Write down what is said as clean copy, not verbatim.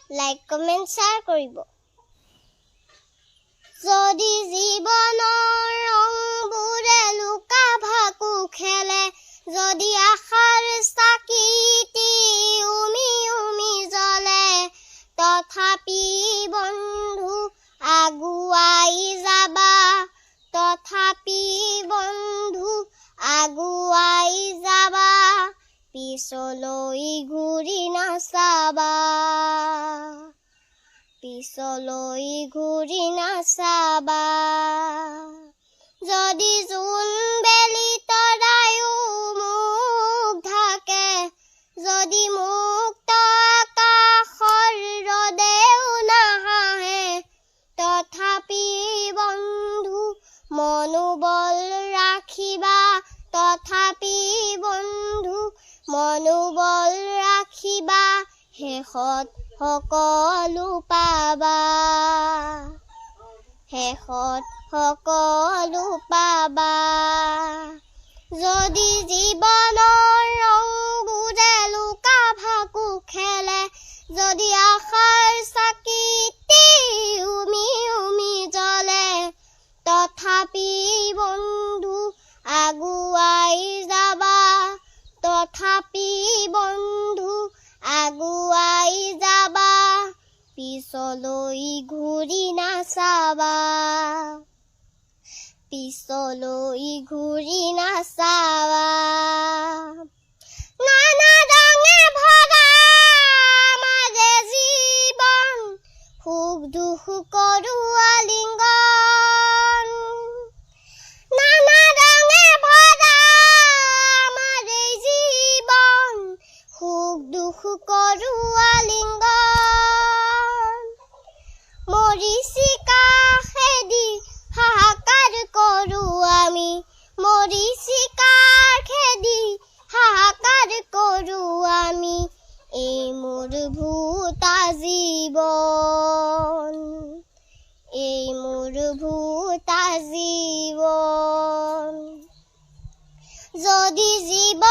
Like comment share কৰিব। যদি জীৱনৰ ৰংবোৰে লুকা ভাকু খেলে, যদি আশাৰ চাকিটি উমি উমি জ্বলে, তথাপি বন্ধু আগুৱাই যাবা, তথাপি বন্ধু আগুৱাই যাবা, পিছলৈ ঘূৰি নাচাবা, পিছলৈ ঘূৰি নাচাবা। যদি জোনবেলি তৰায়ো মুখ ঢাকে, যদি মুক্ত আকাশৰ ৰদেও নাহাহে, তথাপি বন্ধু মনোবল ৰাখিবা, তথাপি বন্ধু মনোবল ৰাখিবা, শেষত সকলো পাবা, শেষত সকলো পাবা। যদি জীৱনৰ ৰংবোৰে লুকা ভাকু খেলে, যদি আশাৰ চাকিটি উমি উমি জ্বলে, তথাপি বন্ধু আগুৱাই যাবা, তথাপি বন্ধু আগুৱাই যাবা, পিছলৈ ঘূৰি নাচাবা, পিছলৈ ঘূৰি নাচাবা। নানা ৰঙে ভৰা মাজে জীৱন, সুখ দুখ কৰোৱা লিংগন, নানা ৰঙে ভৰা মাজে জীৱন, সুখ দুখ কৰোৱা লিংগন, মৰিচিকা খেদি হাহাকাৰ কৰোঁ আমি, মৰিচিকাৰ খেদি হাহাকাৰ কৰোঁ আমি, এই মোৰ ভূতা জীৱন, এই মোৰ ভূতা জীৱন। যদি জীৱ